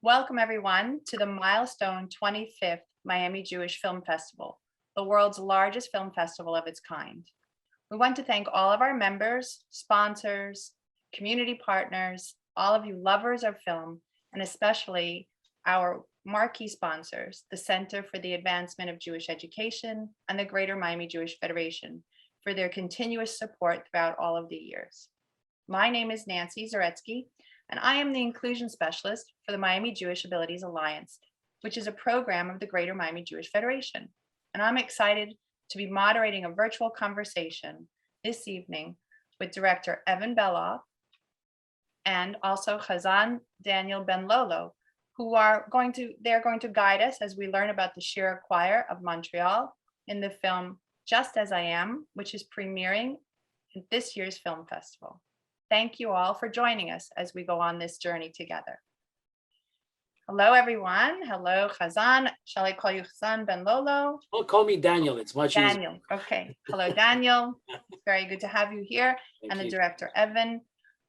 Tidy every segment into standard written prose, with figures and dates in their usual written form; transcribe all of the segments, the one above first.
Welcome, everyone, to the milestone 25th Miami Jewish Film Festival, the world's largest film festival of its kind. We want to thank all of our members, sponsors, community partners, all of you lovers of film, and especially our marquee sponsors, the Center for the Advancement of Jewish Education and the Greater Miami Jewish Federation, for their continuous support throughout all of the years. My name is Nancy Zaretsky, and I am the Inclusion Specialist for the Miami Jewish Abilities Alliance, which is a program of the Greater Miami Jewish Federation. And I'm excited to be moderating a virtual conversation this evening with Director Evan Beloff and also Chazan Daniel Ben Lolo, who they're going to guide us as we learn about the Shira Choir of Montreal in the film Just As I Am, which is premiering at this year's film festival. Thank you all for joining us as we go on this journey together. Hello, everyone. Hello, Chazan. Shall I call you Chazan Ben Lolo? Oh, call me Daniel. It's much easier. Daniel. Okay. Hello, Daniel. It's very good to have you here. Thank The you. director, Evan.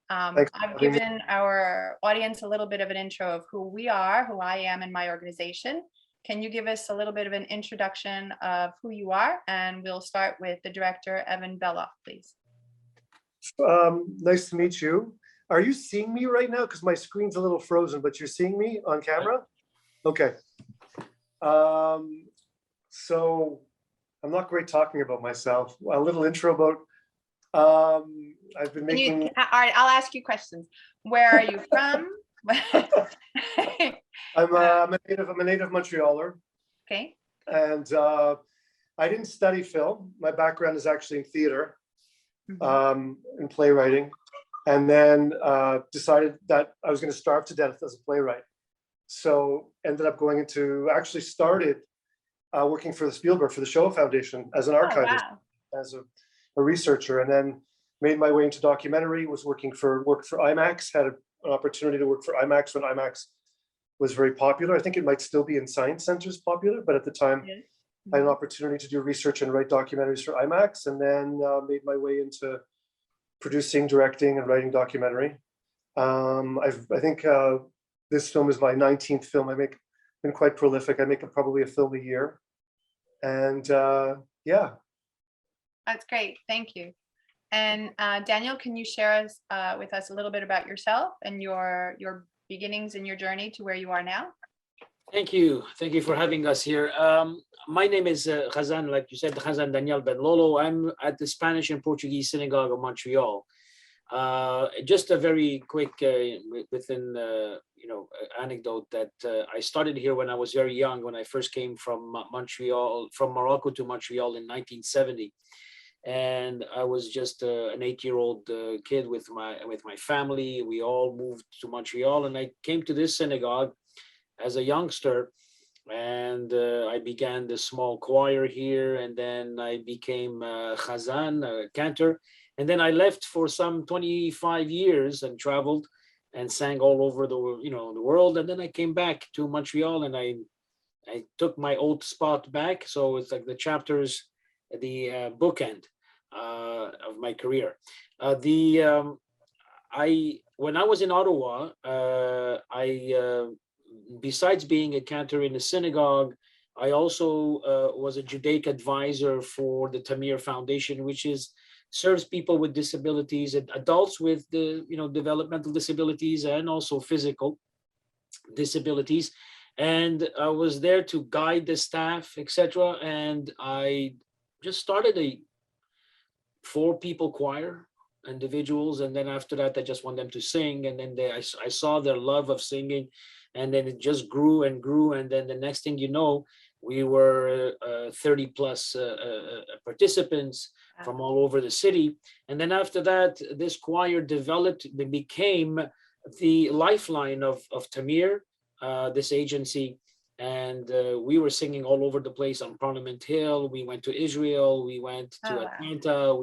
I've given our audience a little bit of an intro of who we are, who I am in my organization. Can you give us a little bit of an introduction of who you are? And we'll start with the director, Evan Beloff, please. Nice to meet you. Are you seeing me right now? Because my screen's a little frozen, but you're seeing me on camera? Okay. So I'm not great talking about myself. A little intro about, I've been making... All right, I'll ask you questions. Where are you from? I'm a native Montrealer. Okay. And I didn't study film. My background is actually in theater. In playwriting, and then decided that I was going to starve to death as a playwright. So ended up going into, actually started working for the Spielberg, for the Shoah Foundation as an archivist, as a researcher, and then made my way into documentary, worked for IMAX, had an opportunity to work for IMAX when IMAX was very popular. I think it might still be in science centers popular, but at the time, I had an opportunity to do research and write documentaries for IMAX, and then made my way into producing, directing, and writing documentary. I think this film is my 19th film. Been quite prolific. I make probably a film a year, and yeah. That's great. Thank you. And Daniel, can you share with us a little bit about yourself and your beginnings and your journey to where you are now? Thank you. Thank you for having us here. My name is Chazan, like you said, Chazan Daniel Ben Lolo. I'm at the Spanish and Portuguese Synagogue of Montreal. Just a very quick anecdote that I started here when I was very young, when I first came from Morocco to Montreal in 1970. And I was just an 8-year-old kid with my family. We all moved to Montreal, and I came to this synagogue as a youngster, and I began the small choir here, and then I became Chazan, a cantor, and then I left for some 25 years and traveled and sang all over the world, and then I came back to Montreal, and I took my old spot back. So it's like the chapters, the bookend of my career. When I was in Ottawa, besides being a cantor in a synagogue, I also was a Judaic advisor for the Tamir Foundation, which serves people with disabilities, adults with developmental disabilities and also physical disabilities. And I was there to guide the staff, etc. And I just started a 4-people choir, individuals, and then after that I just want them to sing, and then I saw their love of singing, and then it just grew and grew, and then the next thing you know, we were 30 plus participants from all over the city. And then after that, this choir developed, it became the lifeline of Tamir, this agency. And we were singing all over the place on Parliament Hill. We went to Israel. We went to Atlanta.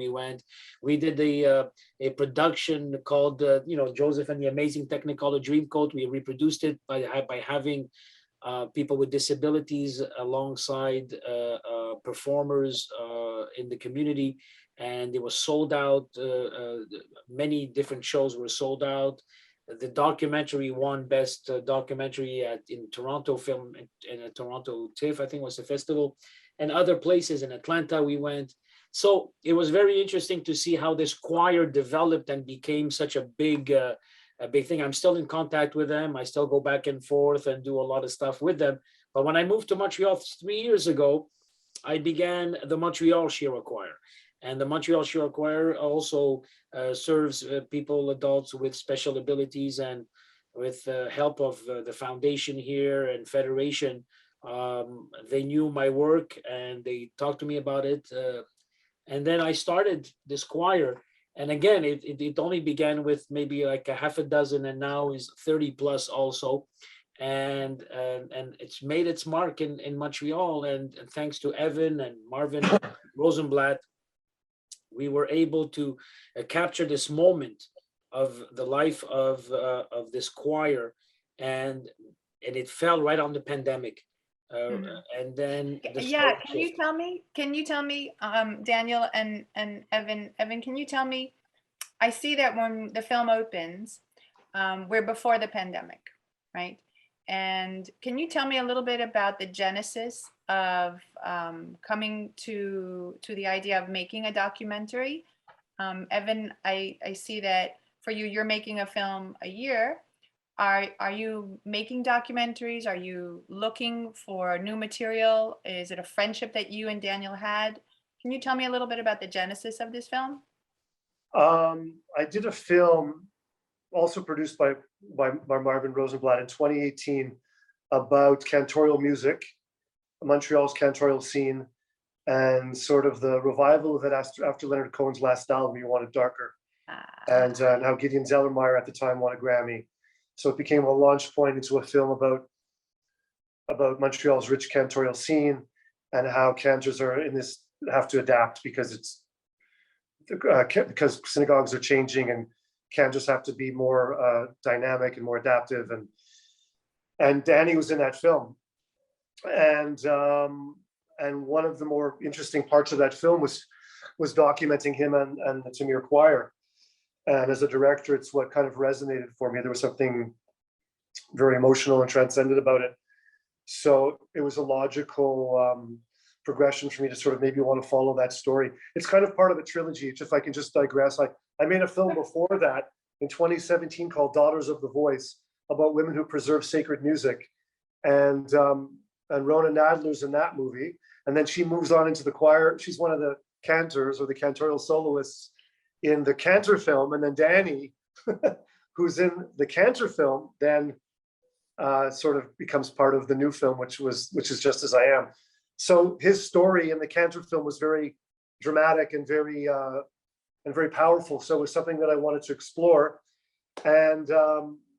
We did a production called, Joseph and the Amazing Technicolor Dreamcoat. We reproduced it by having people with disabilities alongside performers in the community. And it was sold out. Many different shows were sold out. the documentary won best documentary in Toronto Film in a Toronto TIFF, I think was the festival, and other places in Atlanta we went. So it was very interesting to see how this choir developed and became such a big thing. I'm still in contact with them. I still go back and forth and do a lot of stuff with them. But when I moved to Montreal 3 years ago, I began the Montreal Shira Choir. And the Montreal Shira Choir also serves people, adults with special abilities, and with the help of the foundation here and federation, they knew my work and they talked to me about it. And then I started this choir. And again, it only began with maybe like a half a dozen, and now is 30 plus also. And it's made its mark in Montreal. And thanks to Evan and Marvin Rosenblatt, we were able to capture this moment of the life of this choir, and it fell right on the pandemic. And then Yeah, can you tell me, Daniel and Evan, can you tell me, I see that when the film opens, we're before the pandemic, right? And can you tell me a little bit about the genesis of coming to the idea of making a documentary? Evan, I see that for you, you're making a film a year. Are you making documentaries? Are you looking for new material? Is it a friendship that you and Daniel had? Can you tell me a little bit about the genesis of this film? I did a film also produced by Marvin Rosenblatt in 2018 about cantorial music, Montreal's cantorial scene, and sort of the revival of it after Leonard Cohen's last album, You Want It Darker, and how Gideon Zellermeyer at the time won a Grammy. So it became a launch point into a film about Montreal's rich cantorial scene and how cantors are in this have to adapt because because synagogues are changing and cantors have to be more dynamic and more adaptive. And Danny was in that film, and one of the more interesting parts of that film was documenting him and the Tamir Choir. And as a director, it's what kind of resonated for me. There was something very emotional and transcendent about it. So it was a logical progression for me to sort of maybe want to follow that story. It's kind of part of a trilogy. If I can just digress, I made a film before that in 2017 called Daughters of the Voice, about women who preserve sacred music. And Rona Nadler's in that movie. And then she moves on into the choir. She's one of the cantors or the cantorial soloists in the Cantor film. And then Danny, who's in the Cantor film, then sort of becomes part of the new film, which is Just As I Am. So his story in the Cantor film was very dramatic and very powerful. So it was something that I wanted to explore. And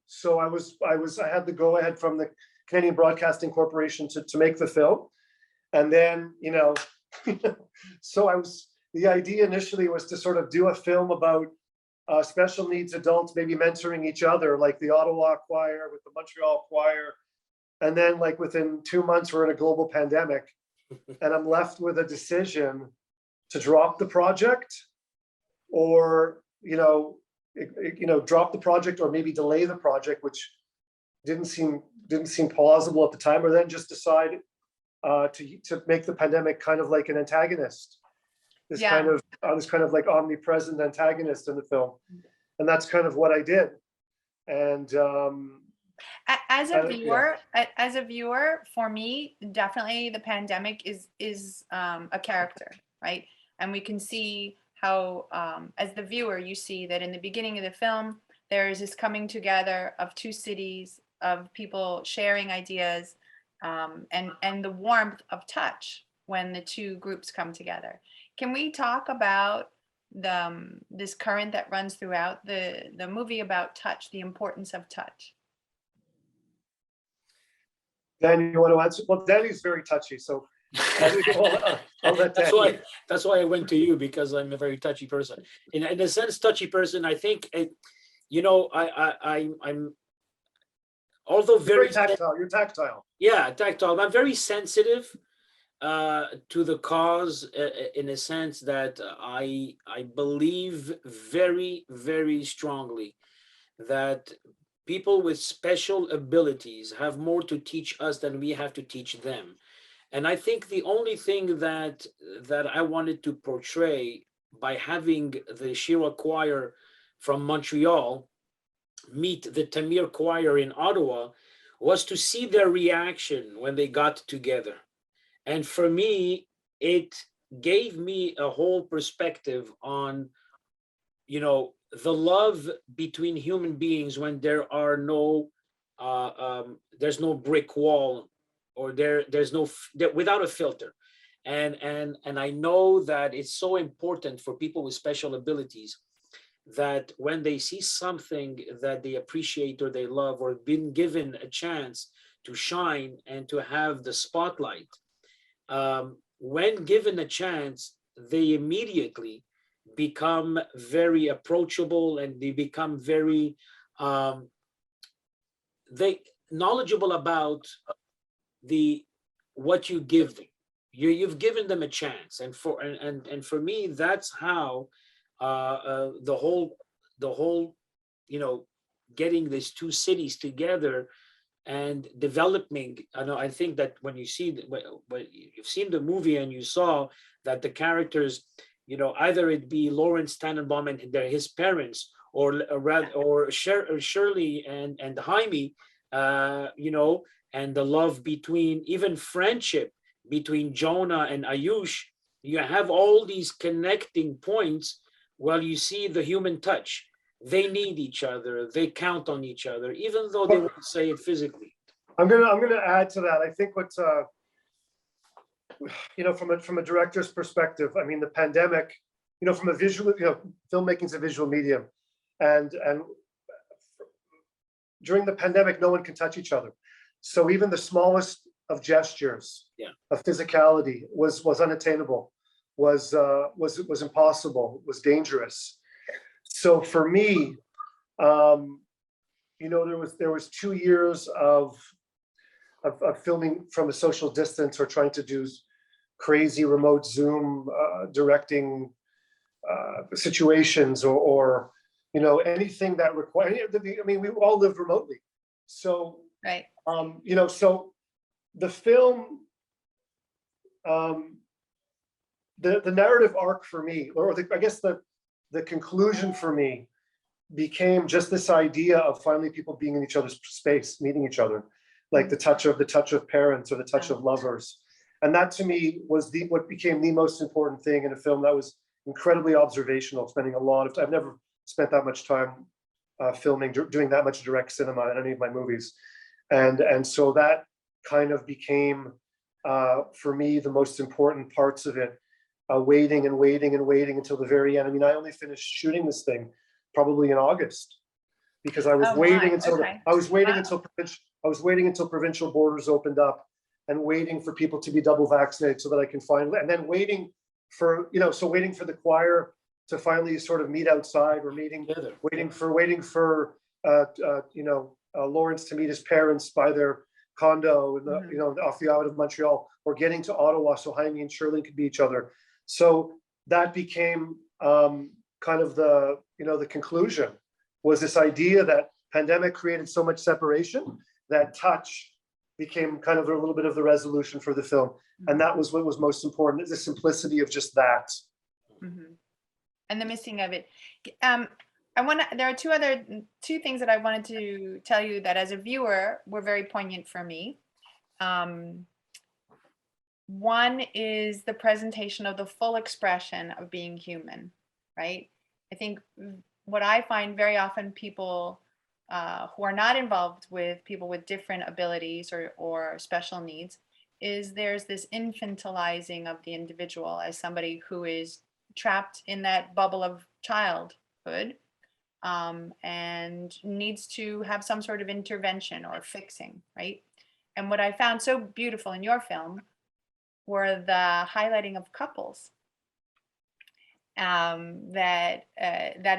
so I had the go ahead from the Canadian Broadcasting Corporation to make the film. And then, so the idea initially was to sort of do a film about special needs adults, maybe mentoring each other, like the Ottawa Choir with the Montreal Choir. And then like within 2 months, we're in a global pandemic and I'm left with a decision to drop the project or, drop the project or maybe delay the project, which didn't seem plausible at the time, or then just decide to make the pandemic kind of like an antagonist, this kind of like omnipresent antagonist in the film, and that's kind of what I did. And as a viewer, for me, definitely the pandemic is a character, right? And we can see how, as the viewer, you see that in the beginning of the film, there is this coming together of two cities, of people sharing ideas, and the warmth of touch when the two groups come together. Can we talk about this current that runs throughout the movie about touch, the importance of touch? Dan, you want to answer? Well, Danny's very touchy, so I'll let Danny. That's why I went to you, because I'm a very touchy person. In a sense, touchy person. I think I'm although very tactile. You're tactile. Yeah, tactile. I'm very sensitive to the cause, in a sense that I believe very, very strongly that people with special abilities have more to teach us than we have to teach them. And I think the only thing that I wanted to portray by having the Shira Choir from Montreal meet the Tamir Choir in Ottawa was to see their reaction when they got together. And for me, it gave me a whole perspective on, the love between human beings when there's no brick wall, or there's no without a filter. And I know that it's so important for people with special abilities that when they see something that they appreciate or they love, or been given a chance to shine and to have the spotlight, when given a chance, they immediately become very approachable, and they become very they knowledgeable about what you give them. You've given them a chance, and for me, that's how the whole getting these two cities together and developing. I think that when you've seen the movie and you saw that the characters, either it be Lawrence Tannenbaum and his parents, or Shirley and Jaime, and the love between, even friendship between Jonah and Ayush. You have all these connecting points. Well, you see the human touch. They need each other. They count on each other, even though they won't say it physically. I'm gonna add to that. I think what's from a director's perspective, I mean, the pandemic, from a visual, filmmaking's a visual medium, and during the pandemic, no one can touch each other. So even the smallest of gestures, of physicality, was unattainable, was impossible, was dangerous. So for me, there was 2 years of filming from a social distance, or trying to do crazy remote Zoom directing situations, or anything that required. I mean, we all lived remotely, so Right. so the film, the narrative arc for me, or I guess the conclusion for me, became just this idea of finally people being in each other's space, meeting each other, like the touch of parents, or the touch of lovers. And that to me was what became the most important thing in a film that was incredibly observational, spending a lot of time. I've never spent that much time filming, doing that much direct cinema in any of my movies. And so that kind of became, for me, the most important parts of it, waiting and waiting and waiting until the very end. I mean, I only finished shooting this thing probably in August, because I was waiting until provincial borders opened up, and waiting for people to be double vaccinated so that I can finally, and then waiting for the choir to finally sort of meet outside, or waiting for Lawrence to meet his parents by their condo off the island of Montreal, or getting to Ottawa so Jaime and Shirley could be each other. So that became kind of the conclusion, was this idea that pandemic created so much separation that touch became kind of a little bit of the resolution for the film. And that was what was most important, the simplicity of just that. Mm-hmm. And the missing of it. There are two things that I wanted to tell you that as a viewer were very poignant for me. One is the presentation of the full expression of being human, right? I think what I find very often, people who are not involved with people with different abilities or special needs, is there's this infantilizing of the individual as somebody who is trapped in that bubble of childhood, and needs to have some sort of intervention or fixing, right? And what I found so beautiful in your film were the highlighting of couples. That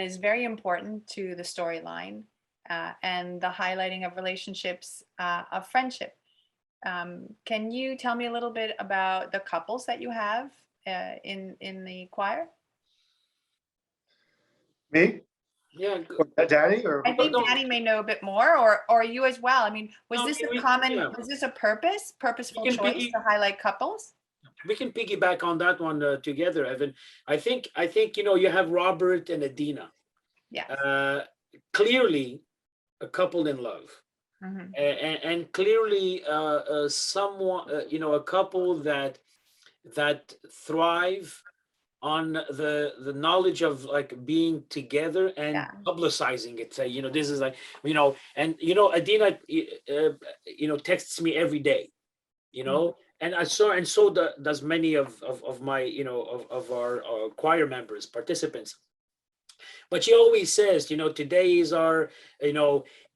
is very important to the storyline, and the highlighting of relationships, of friendship. Can you tell me a little bit about the couples that you have in the choir? Me? Yeah. Or Danny, or I think no. Danny may know a bit more, or you as well. I mean, was No, this a we- common, yeah. was this a purposeful can choice piggy- to highlight couples? We can piggyback on that one together, Evan. I think you have Robert and Adina. Yes. Clearly a couple in love. Mhm. And clearly someone a couple that thrive on the knowledge of like being together and Yeah. publicizing it. Say, this is like, and Adina texts me every day, and I saw, and so does many of my of our choir members, participants. But she always says, today is our,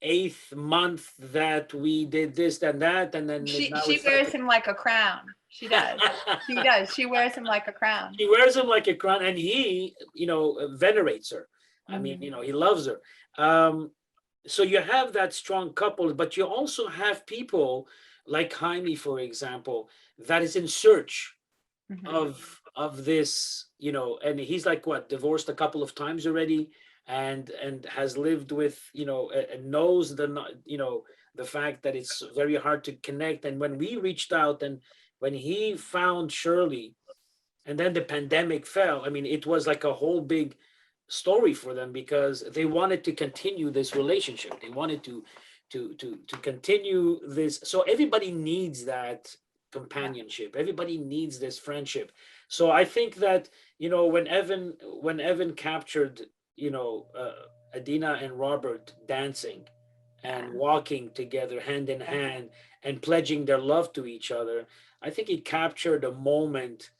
8th month that we did this and that, and then She now she it's wears like him like a crown. She does. She does. She wears him like a crown. she wears him like a crown, and he, venerates her. I mean, Mhm. he loves her. So you have that strong couple, but you also have people like Jaime, for example, that is in search Mhm. of this, and he's like what, divorced a couple of times already, and has lived with, and knows the fact that it's very hard to connect. And when we reached out, and when he found Shirley, and then the pandemic fell, I mean, it was like a whole big story for them, because they wanted to continue this relationship. They wanted to continue this. So everybody needs that companionship. Everybody needs this friendship. So I think that, when Evan captured, Adina and Robert dancing and Yeah. walking together hand in hand and pledging their love to each other, I think he captured a moment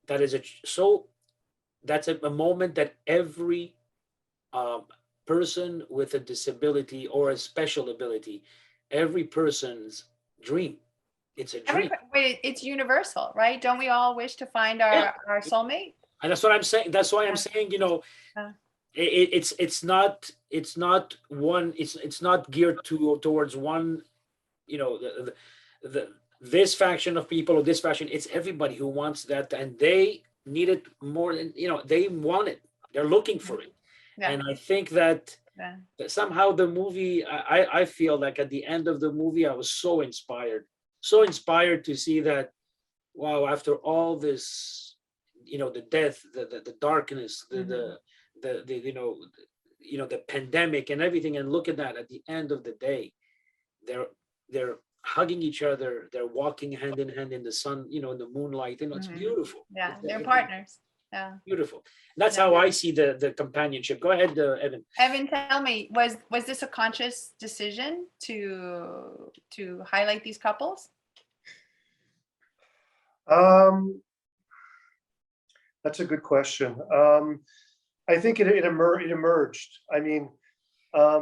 that is that's a moment that every um, person with a disability or a special ability, every person's dream. It's a dream. Wait, it's universal, right? Don't we all wish to find our soulmate? And that's what I'm saying. That's why I'm saying, Uh, it's not one. It's not geared towards one. The this faction of people or this faction. It's everybody who wants that, and they need it more than they want it. They're looking for it. Yeah. And I think that Yeah. somehow the movie, I feel like at the end of the movie, I was so inspired to see that, wow, after all this, the death, the darkness, the pandemic and everything, and look at that, at the end of the day, they're hugging each other, they're walking hand in hand in the sun, in the moonlight, it's Mhm. beautiful. Yeah, It's they're partners. Yeah. beautiful. That's Yeah. how I see the companionship. Go ahead, Evan. Evan, tell me, was this a conscious decision to highlight these couples? That's a good question. I think it emerged. I mean, a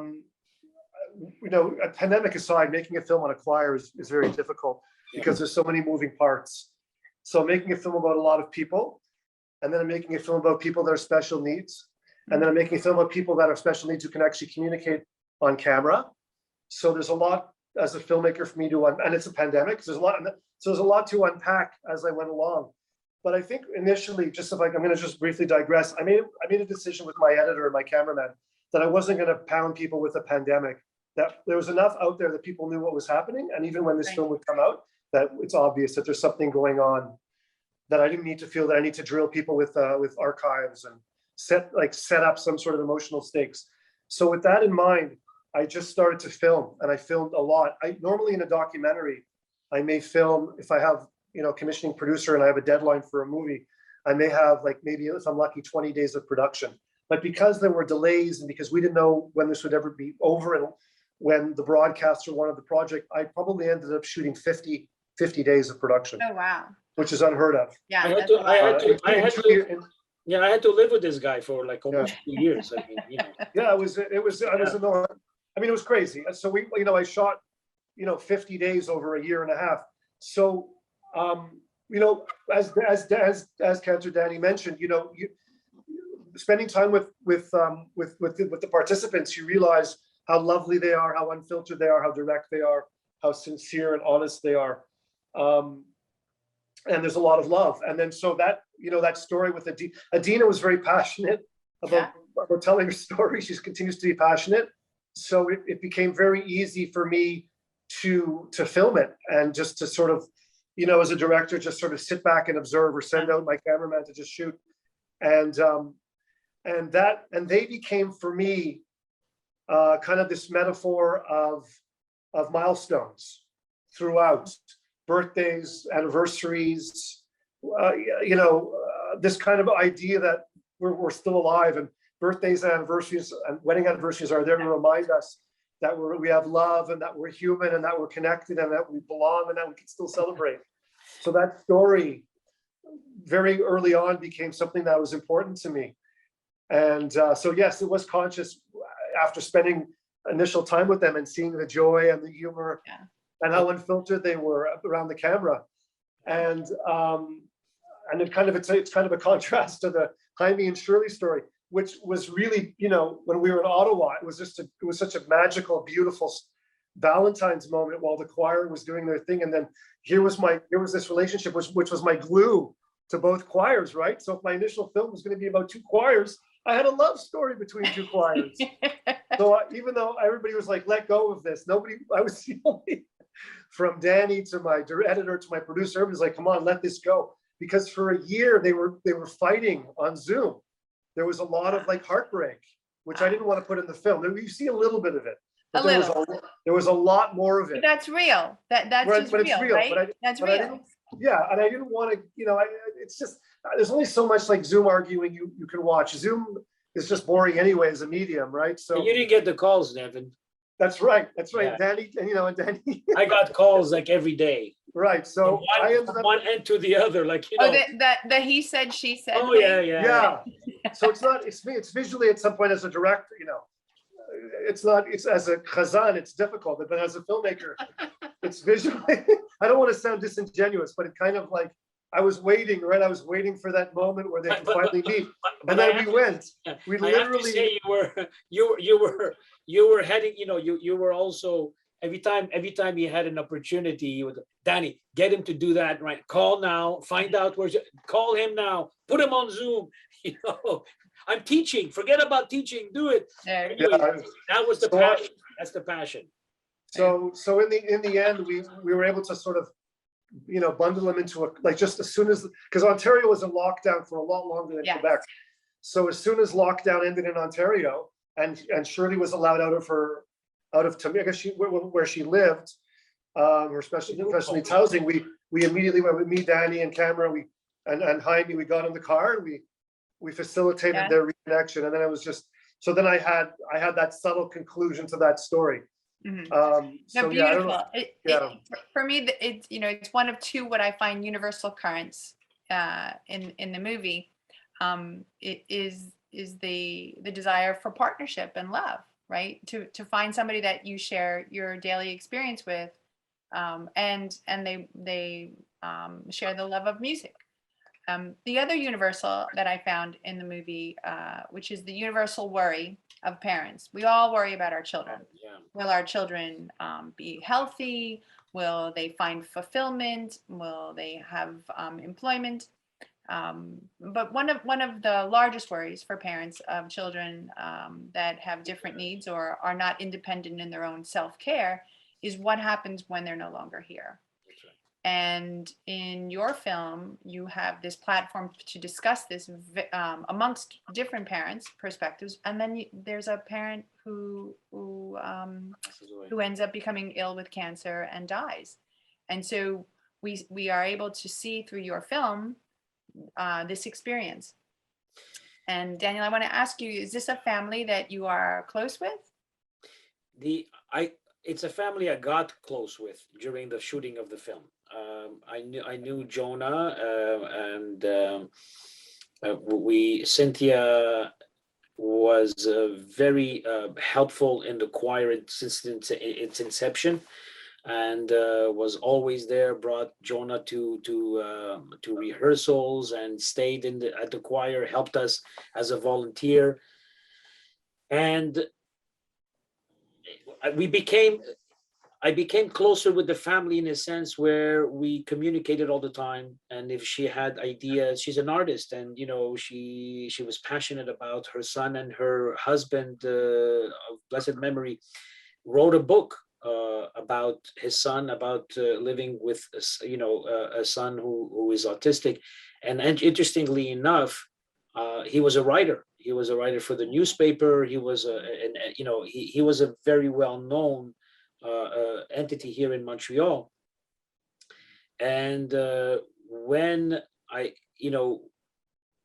pandemic aside, making a film on a choir is very difficult because there's so many moving parts. So making a film about a lot of people, and then I'm making a film about people that are special needs, and then I'm making a film about people that are special needs who can actually communicate on camera. So there's a lot as a filmmaker for me to, and it's a pandemic, so there's a lot to unpack as I went along. But I think initially, just if I'm going to just briefly digress, I made a decision with my editor and my cameraman that I wasn't going to pound people with a pandemic, that there was enough out there that people knew what was happening. And even when this film would come out, that it's obvious that there's something going on, that I didn't need to feel that I need to drill people with archives and set up some sort of emotional stakes. So with that in mind, I just started to film, and I filmed a lot. I normally, in a documentary, I may film, if I have, commissioning producer and I have a deadline for a movie, I may have, like, maybe if I'm lucky, 20 days of production. But because there were delays and because we didn't know when this would ever be over, and when the broadcaster wanted the project, I probably ended up shooting 50 days of production, Oh, wow. which is unheard of. Yeah. I had that's to- a I lot. had to- I had to- In- Yeah, I had to live with this guy for like almost 2 years. I mean, Yeah, I was annoying. I mean, it was crazy. So I shot, 50 days over a year and a half. So, as Cantor Danny mentioned, spending time with the participants, you realize how lovely they are, how unfiltered they are, how direct they are, how sincere and honest they are. And there's a lot of love. And then so that, that story with Adina was very passionate about telling her story. She continues to be passionate. So it became very easy for me to film it and just to sort of, you know, as a director, just sort of sit back and observe or send out my cameraman to just shoot. And they became for me kind of this metaphor of milestones throughout, birthdays, anniversaries, this kind of idea that we're still alive, and birthdays and anniversaries and wedding anniversaries are there to remind us that we have love and that we're human and that we're connected and that we belong and that we can still celebrate. So that story very early on became something that was important to me. And so, yes, it was conscious after spending initial time with them and seeing the joy and the humor and how unfiltered they were around the camera. And it's kind of a contrast to the Jaime and Shirley story, which was really, you know, when we were in Ottawa, it was such a magical, beautiful Valentine's moment while the choir was doing their thing. And then here was this relationship, which was my glue to both choirs, right? So if my initial film was going to be about two choirs, I had a love story between two choirs. So even though everybody was like, let go of this, I was the only, from Danny to my editor to my producer, everybody's like, come on, let this go. Because for a year they were fighting on Zoom. There was a lot of like heartbreak, which I didn't want to put in the film. You see a little bit of it. But there was a lot more of it. But that's real. That's just but real, it's real, right? That's real. And I didn't want to, it's just, there's only so much like Zoom arguing you can watch. Zoom is just boring anyway as a medium, right? So you didn't get the calls, Nevin. That's right. Yeah. Danny, and Danny. I got calls like every day. Right. So from one end to the other, like, you Oh, know. the he said, she said. Oh, thing? Yeah. So it's visually at some point as a director, it's as a Khazan, it's difficult, but as a filmmaker, it's visually, I don't want to sound disingenuous, but it kind of like, I was waiting, right? I was waiting for that moment where they could finally meet. And then we went. We literally. I have to say you were heading, you were also, every time you had an opportunity, you would, Danny, get him to do that, right? Call now, find out call him now, put him on Zoom, I'm teaching, forget about teaching, do it. Anyway, that was the passion. That's the passion. So in the end, we were able to sort of, bundle them into just as soon as, because Ontario was in lockdown for a lot longer than Quebec. So as soon as lockdown ended in Ontario and Shirley was allowed out of Tamir, I guess where she lived, her special needs housing, we immediately went with me, Danny, and Camera, and Jaime, we got in the car and we facilitated their reconnection. And then it was just, so then I had that subtle conclusion to that story. Mm-hmm. So beautiful. For me, it's one of two what I find universal currents in the movie. It is the desire for partnership and love, right? To find somebody that you share your daily experience with, and they share the love of music. The other universal that I found in the movie, which is the universal worry of parents. We all worry about our children. Will our children be healthy? Will they find fulfillment? Will they have employment? But one of the largest worries for parents of children that have different needs or are not independent in their own self-care is what happens when they're no longer here. And in your film, you have this platform to discuss this amongst different parents' perspectives. And then there's a parent who ends up becoming ill with cancer and dies. And so we are able to see through your film this experience. And Daniel, I want to ask you, is this a family that you are close with? It's a family I got close with during the shooting of the film. I knew Jonah, and Cynthia was very helpful in the choir since its inception, and was always there. Brought Jonah to rehearsals and stayed at the choir, helped us as a volunteer, and we became. I became closer with the family in a sense where we communicated all the time. And if she had ideas, she's an artist, and she was passionate about her son, and her husband, of blessed memory, wrote a book about his son, about living with a son who is autistic. And interestingly enough, he was a writer. He was a writer for the newspaper. He was he was a very well known entity here in Montreal. And when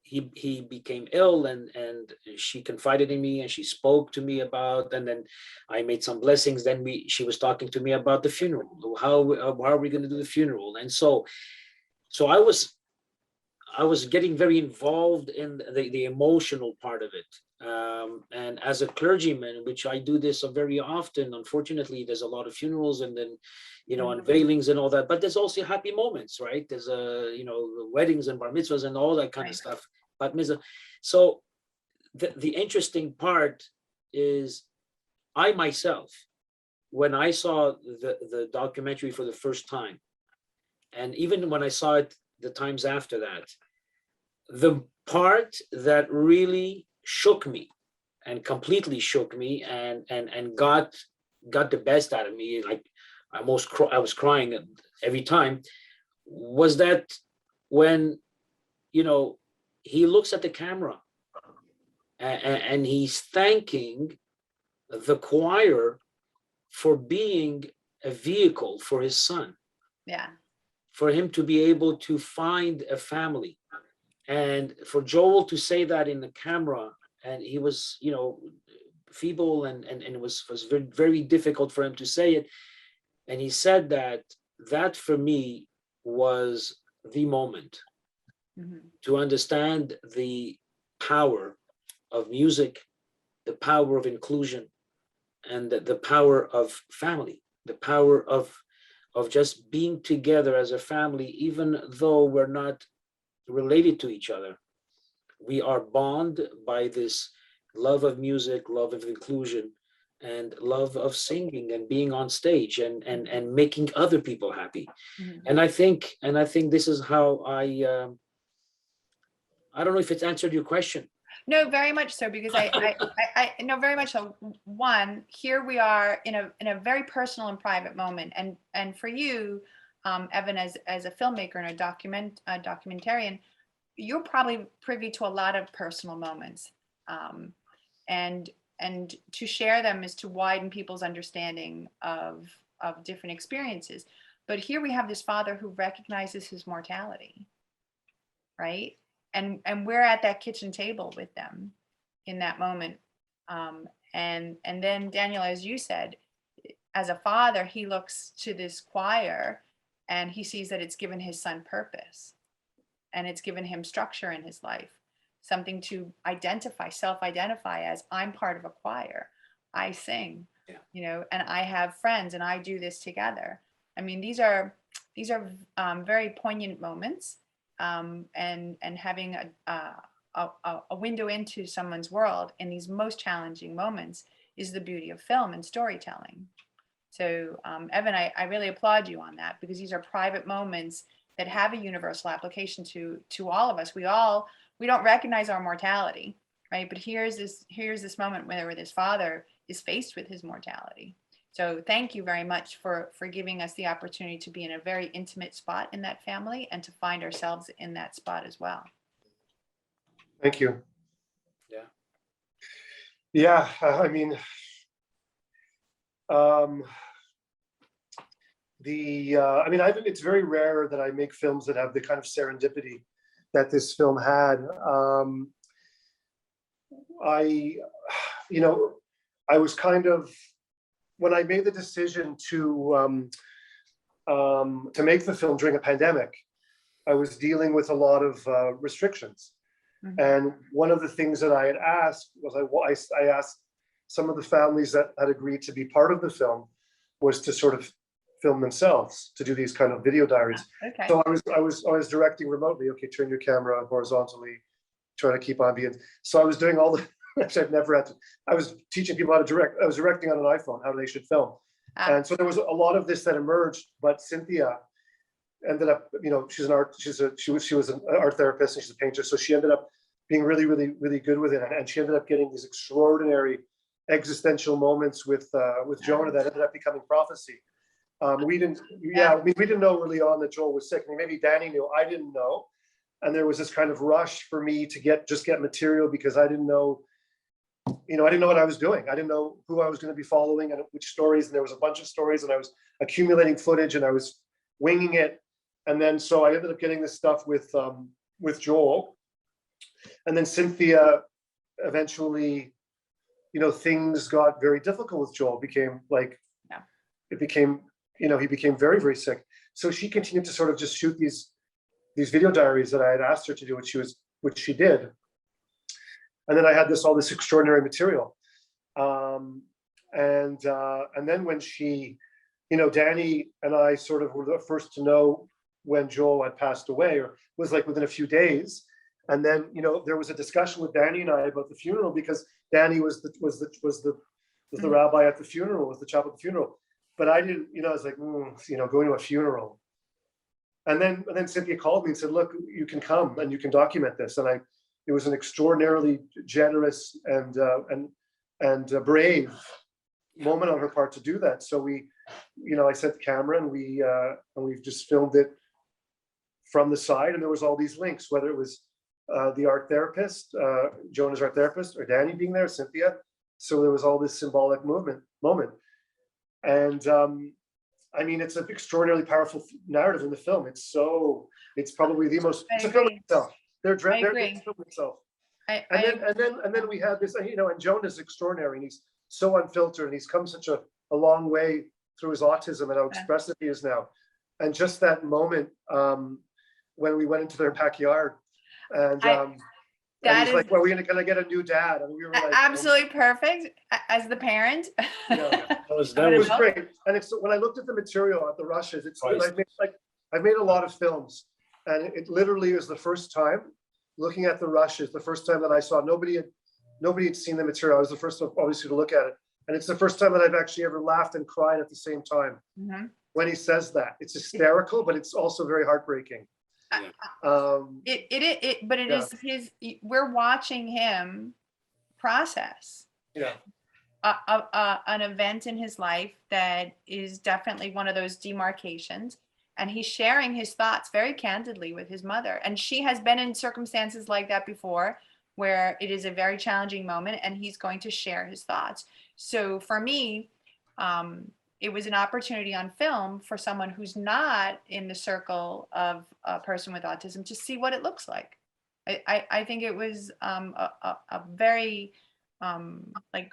he became ill, and she confided in me, and she spoke to me about, and then I made some blessings. Then she was talking to me about the funeral. How are we going to do the funeral? And so I was getting very involved in the emotional part of it. And as a clergyman, which I do this very often, unfortunately, there's a lot of funerals, and then, unveilings and all that, but there's also happy moments, right? There's weddings and bar mitzvahs and all that kind of stuff. But so the interesting part is, I myself, when I saw the documentary for the first time, and even when I saw it the times after that, the part that really shook me and completely shook me and got the best out of me, like I was crying every time, was that when he looks at the camera and he's thanking the choir for being a vehicle for his son. Yeah. For him to be able to find a family, and for Joel to say that in the camera, and he was, feeble, and it was very, very difficult for him to say it. And he said that for me was the moment to understand the power of music, the power of inclusion, and the power of family, the power of just being together as a family, even though we're not related to each other. We are bonded by this love of music, love of inclusion, and love of singing and being on stage and making other people happy. And I think this is how I don't know if it's answered your question. No, very much so, because I know very much so. One, here we are in a very personal and private moment, and for you, Evan, as a filmmaker and a documentarian, you're probably privy to a lot of personal moments, and to share them is to widen people's understanding of different experiences. But here we have this father who recognizes his mortality, right? And we're at that kitchen table with them in that moment. And then Daniel, as you said, as a father, he looks to this choir and he sees that it's given his son purpose, and it's given him structure in his life, something to self-identify as, I'm part of a choir, I sing, and I have friends and I do this together. I mean, these are very poignant moments. And having a window into someone's world in these most challenging moments is the beauty of film and storytelling. So Evan, I really applaud you on that, because these are private moments that have a universal application to all of us. We don't recognize our mortality, right? But here's this moment where this father is faced with his mortality. So thank you very much for giving us the opportunity to be in a very intimate spot in that family and to find ourselves in that spot as well. Thank you. Yeah. Yeah, I mean, it's very rare that I make films that have the kind of serendipity that this film had. I was kind of, when I made the decision to make the film during a pandemic, I was dealing with a lot of restrictions. And one of the things that I had asked was, I asked some of the families that had agreed to be part of the film was to sort of film themselves, to do these kind of video diaries. Okay. So I was directing remotely. Okay, turn your camera horizontally, try to keep ambience. So I was doing all the, actually I've never had to, I was teaching people how to direct. I was directing on an iPhone, how they should film. Ah, And so there was a lot of this that emerged, but Cynthia ended up, you know, she was an art therapist and she's a painter. So she ended up being really, really, really good with it. And she ended up getting these extraordinary existential moments with Jonah that ended up becoming prophecy. We didn't, yeah, I mean, we didn't know early on that Joel was sick. I mean, maybe Danny knew, I didn't know. And there was this kind of rush for me to get material because I didn't know, you know, I didn't know what I was doing. I didn't know who I was going to be following and which stories. And there was a bunch of stories and I was accumulating footage and I was winging it. And then, so I ended up getting this stuff with Joel. And then Cynthia eventually, you know, things got very difficult with Joel. Became like, Yeah. It became, you know, he became very, very sick. So she continued to sort of just shoot these video diaries that I had asked her to do, which she did. And then I had all this extraordinary material. And then when she, you know, Danny and I sort of were the first to know when Joel had passed away, or was like within a few days. And then, you know, there was a discussion with Danny and I about the funeral because Danny was the rabbi at the funeral, was the chap at the funeral. But I didn't, you know, I was like, you know, going to a funeral. And then Cynthia called me and said, look, you can come and you can document this. And it was an extraordinarily generous and brave moment on her part to do that. So we, you know, I set the camera and we've just filmed it from the side. And there was all these links, whether it was the art therapist, Jonah's art therapist, or Danny being there, Cynthia. So there was all this symbolic moment. And I mean, it's an extraordinarily powerful narrative in the film. It's probably the most, it's a film itself. They're film itself. And then we had this, you know, and Jonah's extraordinary and he's so unfiltered and he's come such a long way through his autism and how expressive he is now. And just that moment when we went into their backyard and and he's like, well, we're gonna get a new dad. And we were like, absolutely perfect as the parent. Yeah. That was great. And it's when I looked at the material at the rushes, it's I've made a lot of films, and it literally is the first time looking at the rushes, the first time that I saw nobody had seen the material. I was the first one, obviously, to look at it. And it's the first time that I've actually ever laughed and cried at the same time. Mm-hmm. When he says that. It's hysterical, but it's also very heartbreaking. Is his, we're watching him process an event in his life that is definitely one of those demarcations, and he's sharing his thoughts very candidly with his mother, and she has been in circumstances like that before where it is a very challenging moment and he's going to share his thoughts. So for me, it was an opportunity on film for someone who's not in the circle of a person with autism to see what it looks like. I think it was a very like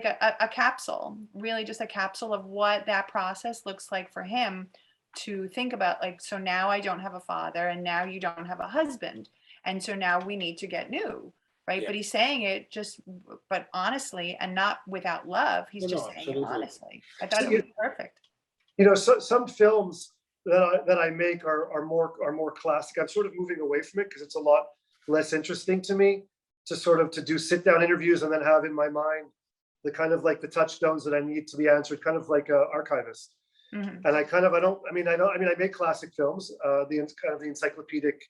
a capsule, really just a capsule of what that process looks like for him to think about. Like, so now I don't have a father and now you don't have a husband. And so now we need to get new. Right. Yeah. But he's saying it but honestly, and not without love. He's saying absolutely. It honestly. I thought it was perfect. You know, some films that I make are more classic. I'm sort of moving away from it because it's a lot less interesting to me to do sit down interviews and then have in my mind the kind of like the touchstones that I need to be answered, kind of like an archivist. Mm-hmm. And I make classic films, the encyclopedic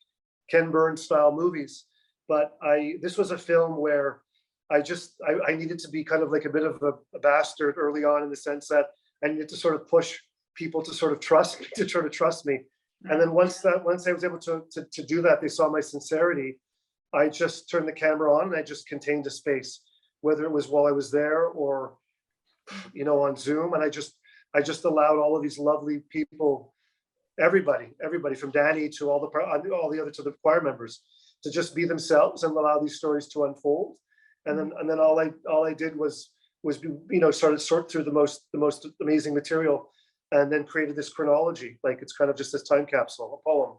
Ken Burns style movies. But this was a film where I needed to be kind of like a bit of a bastard early on, in the sense that I needed to sort of push people to sort of trust me. Mm-hmm. And then once I was able to do that, they saw my sincerity. I just turned the camera on and I just contained a space, whether it was while I was there or, you know, on Zoom. And I just allowed all of these lovely people, everybody from Danny to all the other to the choir members, to just be themselves and allow these stories to unfold. And then all I did was you know, started sort through the most amazing material, and then created this chronology. Like, it's kind of just this time capsule, a poem.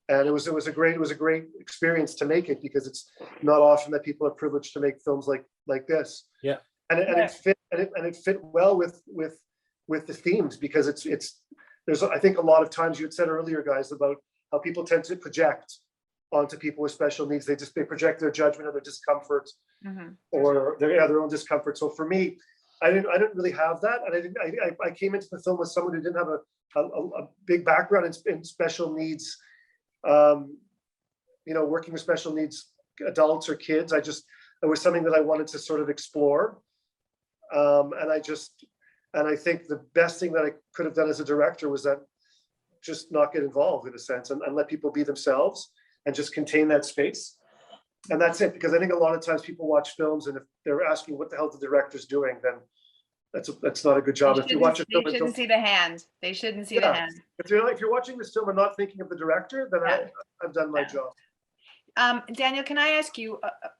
And it was a great experience to make it, because it's not often that people are privileged to make films like this. Yeah. And it fit well with the themes, because there's, I think, a lot of times, you had said earlier, guys, about how people tend to project onto people with special needs. They project their judgment or their discomfort, mm-hmm. or their own discomfort. So for me, I didn't really have that, and I came into the film with someone who didn't have a big background in special needs, working with special needs adults or kids. It was something that I wanted to sort of explore. And I think the best thing that I could have done as a director was that just not get involved in a sense, and let people be themselves and just contain that space. And that's it, because I think a lot of times people watch films, and if they're asking what the hell the director's doing, then that's not a good job. If you watch a film, they shouldn't see the hand. They shouldn't see the hand. If you're watching this film and not thinking of the director, then I've done my job. Daniel, can I ask you,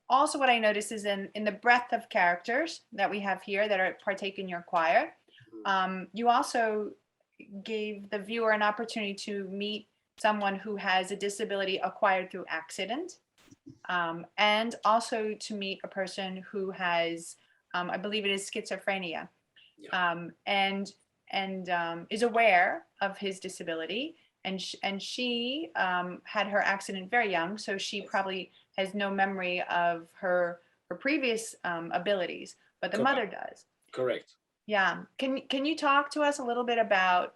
also what I noticed is in the breadth of characters that we have here that are partake in your choir, you also gave the viewer an opportunity to meet someone who has a disability acquired through accident, and also to meet a person who has, I believe it is schizophrenia, and is aware of his disability. And she had her accident very young, so she probably has no memory of her previous abilities, but the mother does. Correct. Yeah. Can you talk to us a little bit about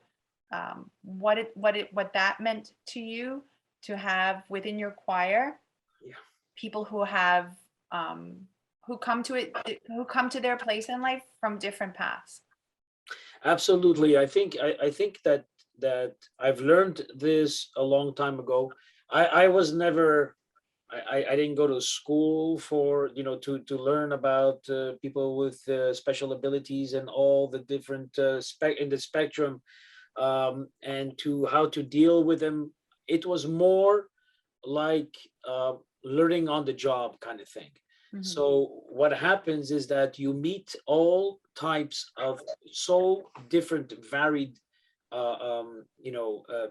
what that meant to you, to have within your choir people who have who come to their place in life from different paths? Absolutely. I think that I've learned this a long time ago. I was never, I didn't go to school for, to learn about people with special abilities and all the different in the spectrum, and to how to deal with them. It was more like learning on the job kind of thing. So what happens is that you meet all types of so different, varied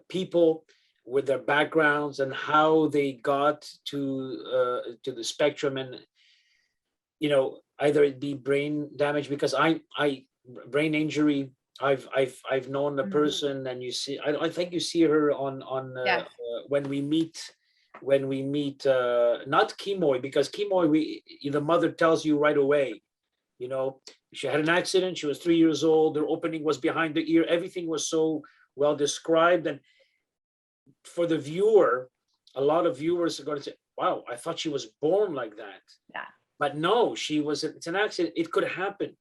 people with their backgrounds and how they got to the spectrum, and either it be brain damage, because I brain injury. I've known the person, and you see, I think you see her on when we meet not Kimoy, because Kimoy, the mother tells you right away. She had an accident. She was 3 years old. Their opening was behind the ear. Everything was so well described. And for the viewer, a lot of viewers are going to say, wow, I thought she was born like that. Yeah. But no, it's an accident. It could happen.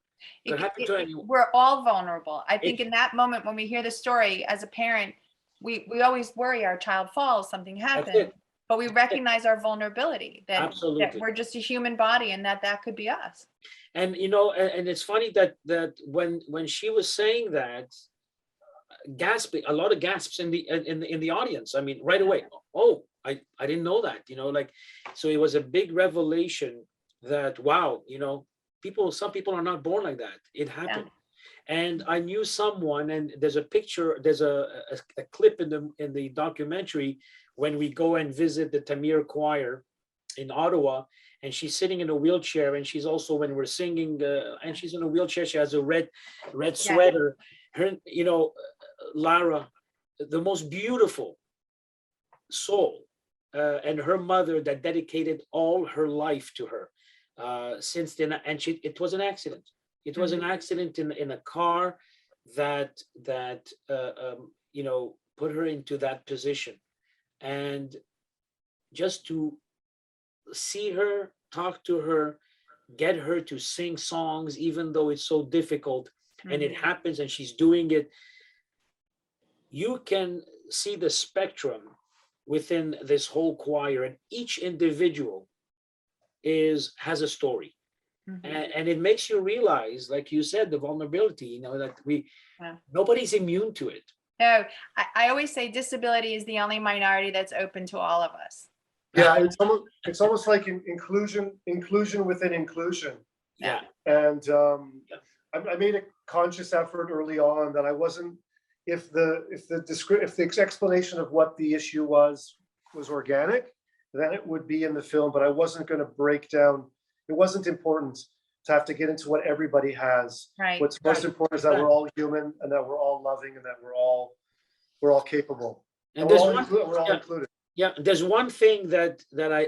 It could happen to anyone. We're all vulnerable. I think in that moment, when we hear the story as a parent, we always worry our child falls, something happened. But we recognize our vulnerability, that we're just a human body, and that could be us. And and it's funny that when she was saying that, gasping, a lot of gasps in the audience. I mean, right away. Oh, I didn't know that. So it was a big revelation that, wow, some people are not born like that. It happened. And I knew someone, and there's a picture, there's a clip in the documentary when we go and visit the Tamir Choir in Ottawa, and she's sitting in a wheelchair, and she's also, when we're singing, and she's in a wheelchair, she has a red sweater. Her, Lara, the most beautiful soul, and her mother that dedicated all her life to her since then. And it was an accident. It was an accident in a car that put her into that position. And just to see her, talk to her, get her to sing songs, even though it's so difficult, and it happens, and she's doing it. You can see the spectrum within this whole choir, and each individual has a story. And it makes you realize, like you said, the vulnerability, that nobody's immune to it. No, I always say disability is the only minority that's open to all of us. Yeah, it's almost like inclusion within inclusion. Yeah. And I made a conscious effort early on that I wasn't, if the explanation of what the issue was organic, then it would be in the film, but I wasn't going to break down. It wasn't important to have to get into what everybody has. Right. What's most important is that we're all human, and that we're all loving, and that we're all capable. And we're all included. Yeah, there's one thing that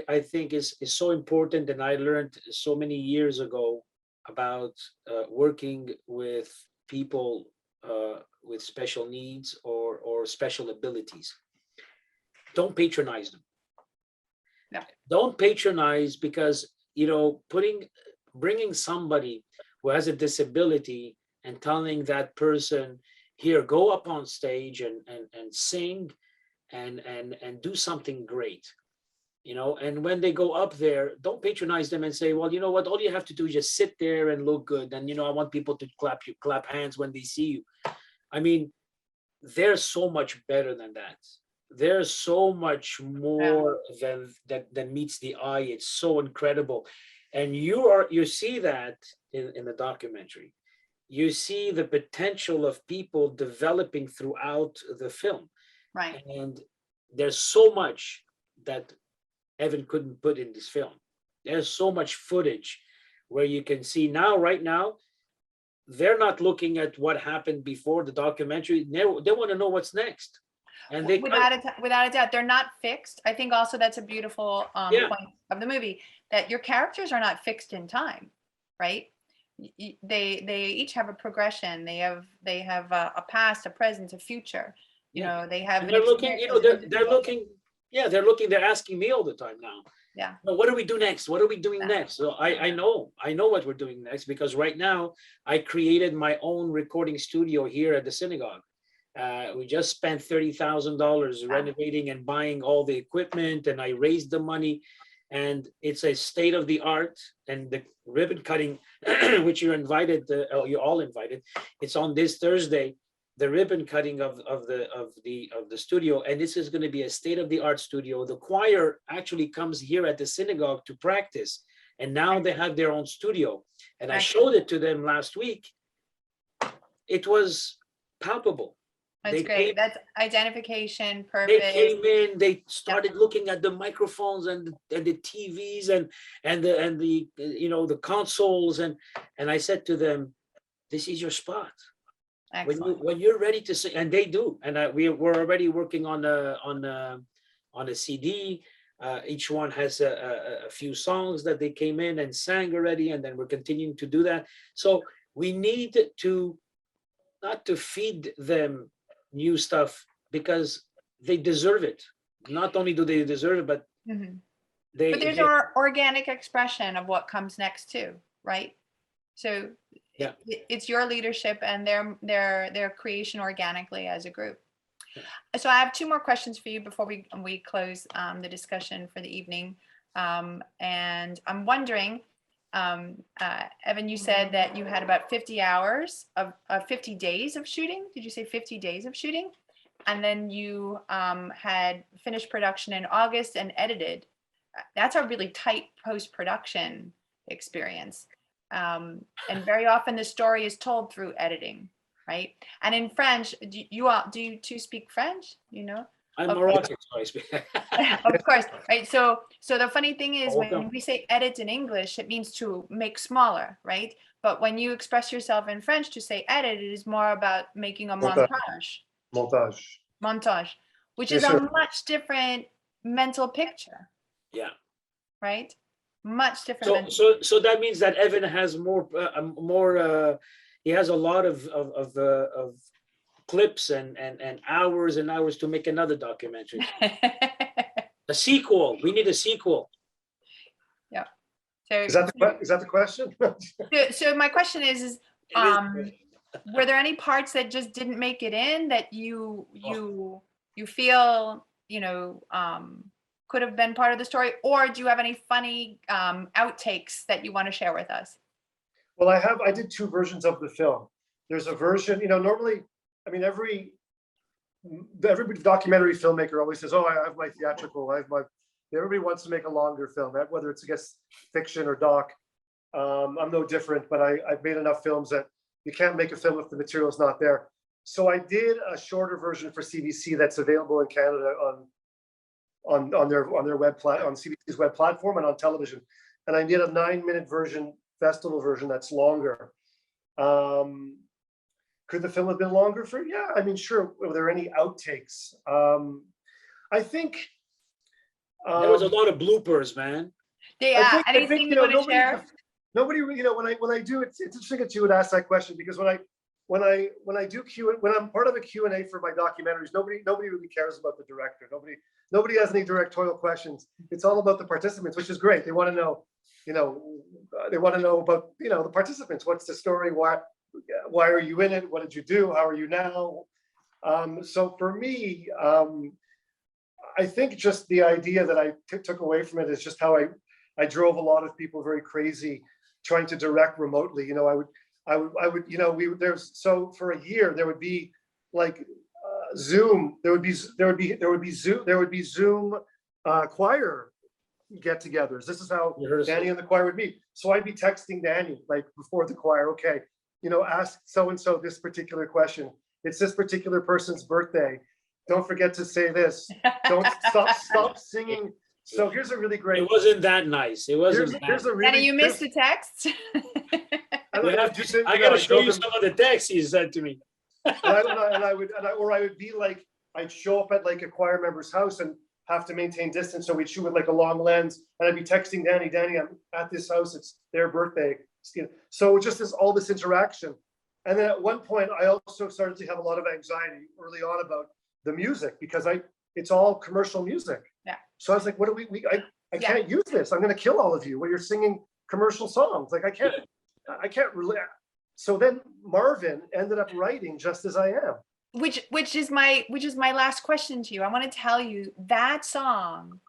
I think is so important, and I learned so many years ago, about working with people with special needs or special abilities. Don't patronize them. Yeah. Don't patronize, because, you know, bringing somebody who has a disability and telling that person, here, go up on stage and sing and do something great, you know. And when they go up there, don't patronize them and say, well, you know what, all you have to do is just sit there and look good, and, you know, I want people to clap hands when they see you. I mean, they're so much better than that. There's so much more than meets the eye. It's so incredible. And you see that in the documentary. You see the potential of people developing throughout the film. Right. And there's so much that Evan couldn't put in this film. There's so much footage where you can see now, right now, they're not looking at what happened before the documentary. They want to know what's next. And they without a doubt, they're not fixed. I think also that's a beautiful Yeah. point of the movie, that your characters are not fixed in time, right? They each have a progression. They have a past, a present, a future. You Yeah. know, they have And an they're looking, you know, experience. they're looking, yeah, they're asking me all the time now. Yeah. Well, what do we do next? What are we doing Yeah. next? So I know what we're doing next, because right now I created my own recording studio here at the synagogue. We just spent $30,000 renovating and buying all the equipment, and I raised the money, and it's a state of the art. And the ribbon cutting, which you're invited, you're all invited. It's on this Thursday, the ribbon cutting of the studio, and this is going to be a state of the art studio. The choir actually comes here at the synagogue to practice, and now they have their own studio. And I showed it to them last week. It was palpable. That's great. That's identification, purpose. They came in, they started looking at the microphones and the TVs and the you know, the consoles, and I said to them, this is your spot. When you're ready to sing, and they do, and we're already working on a CD. Each one has a few songs that they came in and sang already, and then we're continuing to do that. So we need to not to feed them new stuff, because they deserve it. Not only do they deserve it, but but there's an organic expression of what comes next too, right? So yeah, it's your leadership and their creation organically as a group. So I have two more questions for you before we close the discussion for the evening. And I'm wondering, Evan, you said that you had about 50 hours of 50 days of shooting. Did you say 50 days of shooting? And then you had finished production in August and edited. That's a really tight post-production experience. And very often the story is told through editing, right? And in French, do you two speak French? You know? I'm Moroccan, so I speak. Of course, right? So the funny thing is, when we say edit in English, it means to make smaller, right? But when you express yourself in French to say edit, it is more about making a montage, which is a much different mental picture. Yeah. Right? Much different. So that means that Evan has more. He has a lot of clips and hours and hours to make another documentary. A sequel. We need a sequel. Yeah. So is that the question? So my question is were there any parts that just didn't make it in that you feel, you know, could have been part of the story, or do you have any funny outtakes that you want to share with us? Well, I did two versions of the film. There's a version, you know, normally, I mean, every documentary filmmaker always says, oh, I have my theatrical, everybody wants to make a longer film, whether it's, I guess, fiction or doc. I'm no different, but I've made enough films that you can't make a film if the material is not there. So I did a shorter version for CBC that's available in Canada on their on CBC's web platform and on television. And I did a 9-minute version, festival version, that's longer. Could the film have been longer? Yeah, I mean, sure. Were there any outtakes? I think there was a lot of bloopers, man. Yeah, anything you want to share? nobody, when I do, it's interesting that you would ask that question, because when I do when I'm part of a Q&A for my documentaries, nobody really cares about the director. Nobody has any directorial questions. It's all about the participants, which is great. They want to know, they want to know about, the participants. What's the story? Why are you in it? What did you do? How are you now? So for me, I think just the idea that I took away from it is just how I drove a lot of people very crazy trying to direct remotely. I would, so for a year there would be like Zoom, there would be Zoom choir get-togethers. This is how Danny and the choir would meet. So I'd be texting Danny like before the choir, okay, ask so-and-so this particular question. It's this particular person's birthday. Don't forget to say this. Don't stop singing. So here's a really great. It wasn't that nice. It wasn't. Here's a really. Danny, you missed the text. I got to show you some of the texts he said to me. I would be like, I'd show up at like a choir member's house and have to maintain distance. So we'd shoot with like a long lens, and I'd be texting Danny, I'm at this house. It's their birthday. So just all this interaction. And then at one point, I also started to have a lot of anxiety early on about the music, because it's all commercial music. Yeah. So I was like, what do I can't use this. I'm going to kill all of you when you're singing commercial songs. Like I can't really. So then Marvin ended up writing Just As I Am. Which is my last question to you. I want to tell you that song.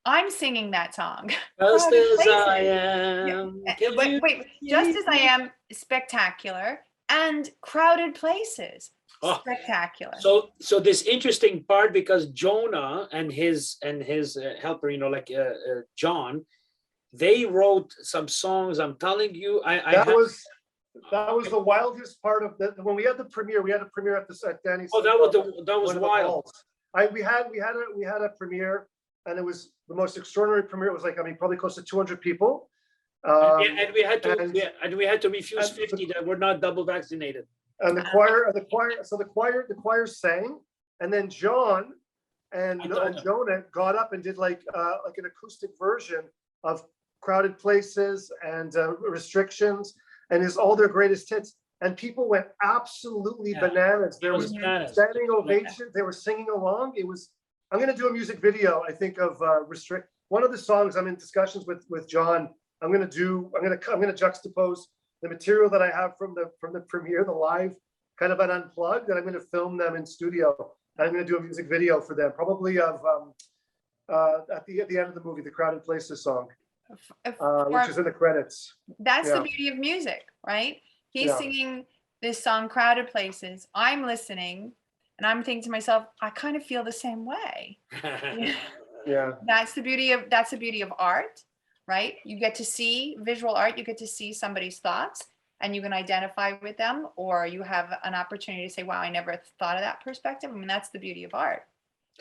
I'm singing that song. Just as I am. Wait, Just As I Am, spectacular, and Crowded Places, spectacular. So this interesting part, because Jonah and his helper, John, they wrote some songs. I'm telling you, that was the wildest part of when we had the premiere. We had a premiere at Danny's. Oh, that was wild. We had a premiere, and it was the most extraordinary premiere. It was like, probably close to 200 people. And we had to refuse 50 that were not double vaccinated. And the choir sang, and then John and Jonah got up and did like an acoustic version of Crowded Places and Restrictions, and is all their greatest hits. And people went absolutely bananas. There was standing ovations. They were singing along. I'm going to do a music video, I think, of Restrict. One of the songs I'm in discussions with John. I'm going to juxtapose the material that I have from the premiere, the live kind of an unplugged, and I'm going to film them in studio. And I'm going to do a music video for them, probably of at the end of the movie, the Crowded Places song, which is in the credits. That's the beauty of music, right? He's singing this song, Crowded Places. I'm listening, and I'm thinking to myself, I kind of feel the same way. Yeah. That's the beauty of art, right? You get to see visual art. You get to see somebody's thoughts, and you can identify with them, or you have an opportunity to say, wow, I never thought of that perspective. That's the beauty of art,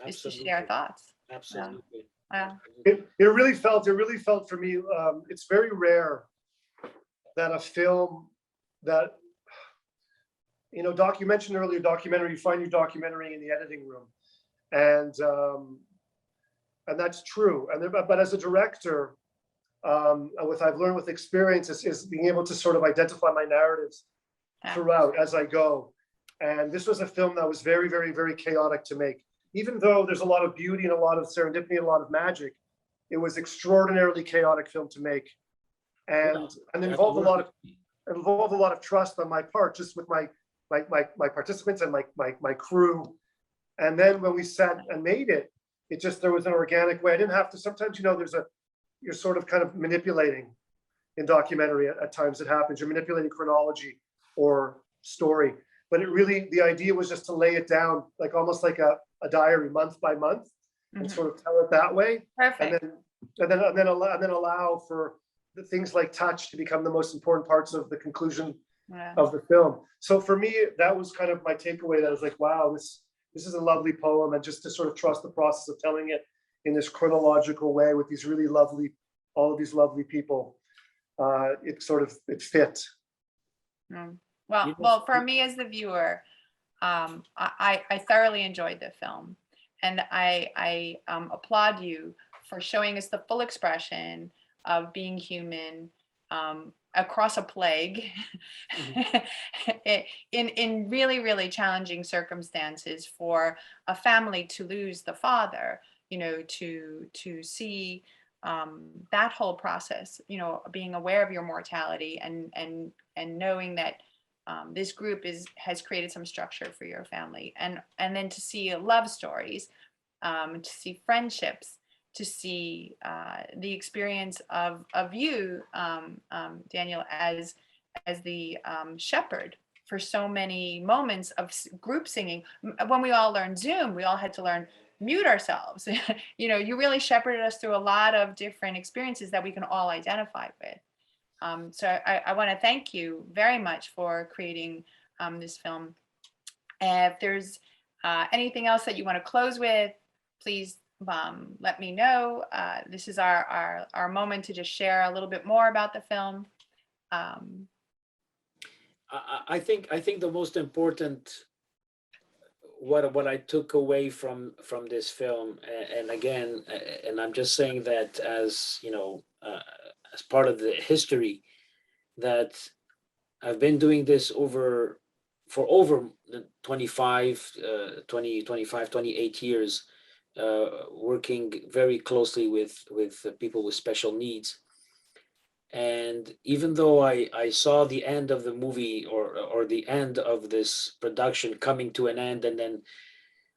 is to share thoughts. Absolutely. Yeah. It really felt for me, it's very rare that a film that, you mentioned earlier documentary, you find your documentary in the editing room. And that's true. But as a director, what I've learned with experience is being able to sort of identify my narratives throughout as I go. And this was a film that was very, very, very chaotic to make. Even though there's a lot of beauty and a lot of serendipity and a lot of magic, it was extraordinarily chaotic film to make. And involved a lot of trust on my part, just with my participants and my crew. And then when we sat and made it, there was an organic way. I didn't have to. Sometimes you're sort of kind of manipulating in documentary. At times it happens. You're manipulating chronology or story, but the idea was just to lay it down, like almost like a diary, month by month, and sort of tell it that way. Perfect. And then allow for the things like touch to become the most important parts of the conclusion of the film. So for me, that was kind of my takeaway. That I was like, wow, this is a lovely poem, and just to sort of trust the process of telling it in this chronological way with these really lovely, all of these lovely people. It fit. Well, for me as the viewer, I thoroughly enjoyed the film, and I applaud you for showing us the full expression of being human across a plague in really, really challenging circumstances for a family to lose the father, to see that whole process, being aware of your mortality and knowing that this group has created some structure for your family, and then to see love stories, to see friendships, to see the experience of you, Daniel, as the shepherd for so many moments of group singing. When we all learned Zoom, we all had to learn mute ourselves. You really shepherded us through a lot of different experiences that we can all identify with. So I want to thank you very much for creating this film. If there's anything else that you want to close with, please let me know. This is our moment to just share a little bit more about the film. I think the most important, what I took away from this film, and again, and I'm just saying that as as part of the history, that I've been doing this for over 25, 28 years, working very closely with people with special needs. And even though I saw the end of the movie, or the end of this production coming to an end, and then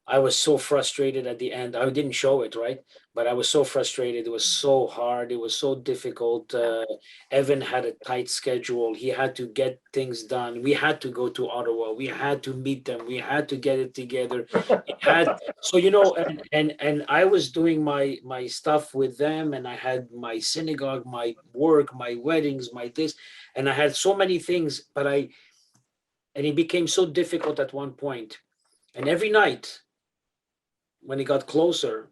I was so frustrated at the end. I didn't show it, right? But I was so frustrated. It was so hard. It was so difficult. Evan had a tight schedule. He had to get things done. We had to go to Ottawa. We had to meet them. We had to get it together. So and I was doing my stuff with them, and I had my synagogue, my work, my weddings, my this, and I had so many things. But and it became so difficult at one point. And every night, when it got closer,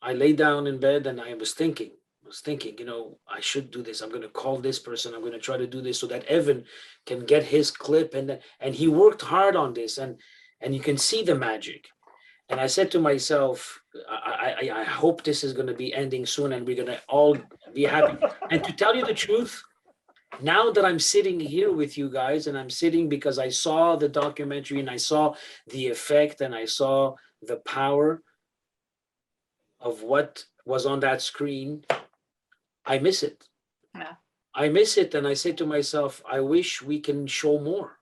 I lay down in bed and I was thinking, I should do this. I'm going to call this person. I'm going to try to do this so that Evan can get his clip. And he worked hard on this, and you can see the magic. And I said to myself, I hope this is going to be ending soon and we're going to all be happy. And to tell you the truth, now that I'm sitting here with you guys, and I'm sitting because I saw the documentary and I saw the effect and I saw the power of what was on that screen, I miss it. Yeah. I miss it. And I say to myself, I wish we can show more.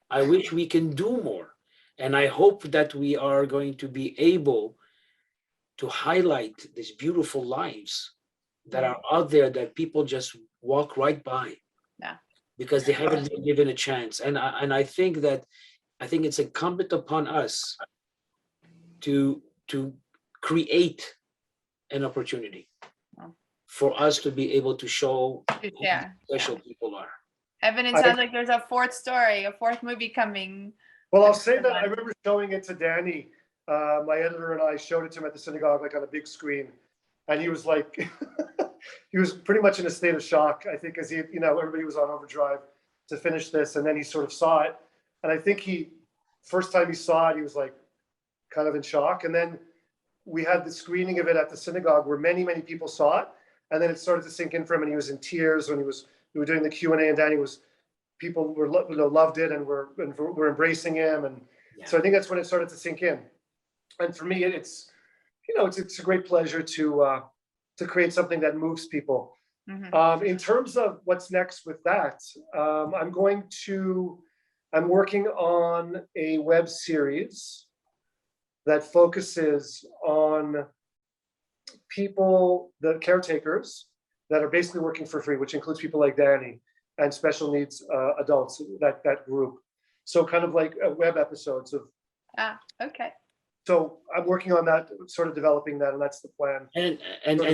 I wish we can do more. And I hope that we are going to be able to highlight these beautiful lives that are out there that people just walk right by. Yeah. Because they haven't been given a chance. And I think it's incumbent upon us to create an opportunity for us to be able to show who special people are. Evan, it sounds like there's a fourth movie coming. Well, I'll say that I remember showing it to Danny. My editor and I showed it to him at the synagogue, like on a big screen. And he was like, he was pretty much in a state of shock, I think, as everybody was on overdrive to finish this. And then he sort of saw it. And I think first time he saw it, he was like kind of in shock. And then we had the screening of it at the synagogue where many, many people saw it. And then it started to sink in for him, and he was in tears when we were doing the Q&A, and Danny people were loved it and were embracing him. And so I think that's when it started to sink in. And for me, it's a great pleasure to create something that moves people. Mm-hmm. In terms of what's next with that, I'm working on a web series that focuses on people, the caretakers that are basically working for free, which includes people like Danny and special needs adults, that group. So kind of like web episodes of. Okay. So I'm working on that, sort of developing that, and that's the plan. And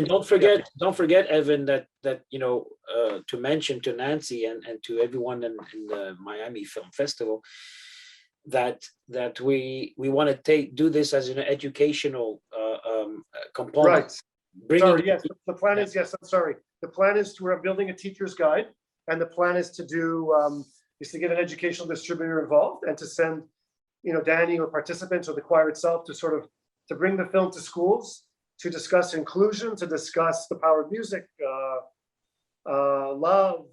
don't forget, Evan, that to mention to Nancy and to everyone in the Miami Film Festival that we want to do this as an educational component. Right. Yes. The plan is The plan is we're building a teacher's guide, and the plan is to get an educational distributor involved and to send Danny or participants or the choir itself to bring the film to schools, to discuss inclusion, to discuss the power of music, love,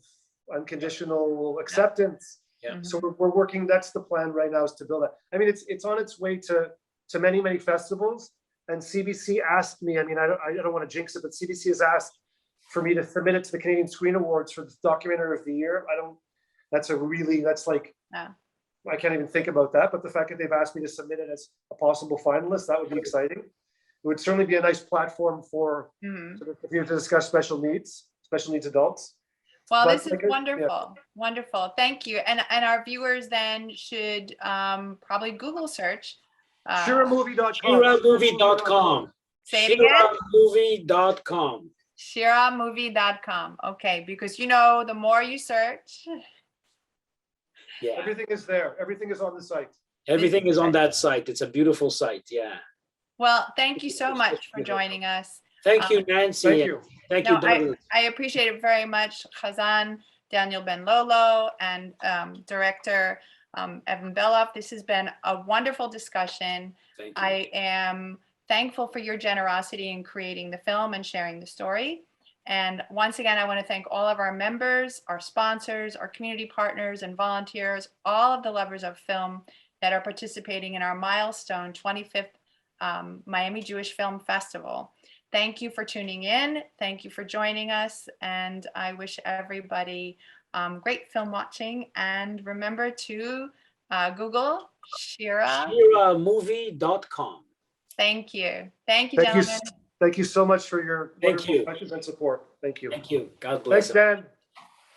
unconditional acceptance. Yeah. Mhm. So we're working, that's the plan right now, is to build that. I mean, it's on its way to many, many festivals. And CBC asked me, I mean, I don't want to jinx it, but CBC has asked for me to submit it to the Canadian Screen Awards for the documentary of the year. That's like, Yeah. I can't even think about that, but the fact that they've asked me to submit it as a possible finalist, that would be exciting. It would certainly be a nice platform for, Mhm. sort of, if you have to discuss special needs adults. Well, But this is like I- yeah. wonderful, wonderful. Thank you. And our viewers then should probably Google search. ShiraMovie.com. ShiraMovie.com. Say it again. ShiraMovie.com. ShiraMovie.com. Okay, because the more you search, Yeah, Everything is there. Everything is on the site. everything is on that site. It's a beautiful site. Yeah. well, thank you so much for joining us. Thank you, Nancy. Thank and you. Thank No, you, Douglas. I appreciate it very much, Khazan, Daniel Ben Lolo, and director Evan Beloff. This has been a wonderful discussion. Thank you. I am thankful for your generosity in creating the film and sharing the story. And once again, I want to thank all of our members, our sponsors, our community partners and volunteers, all of the lovers of film that are participating in our milestone 25th Miami Jewish Film Festival. Thank you for tuning in. Thank you for joining us. And I wish everybody great film watching. And remember to Google Shira. ShiraMovie.com. Thank you. Thank you, Thank you. gentlemen. Thank you so much for your Thank wonderful you. questions and support. Thank you. Thank you. God bless. Thanks, Dan.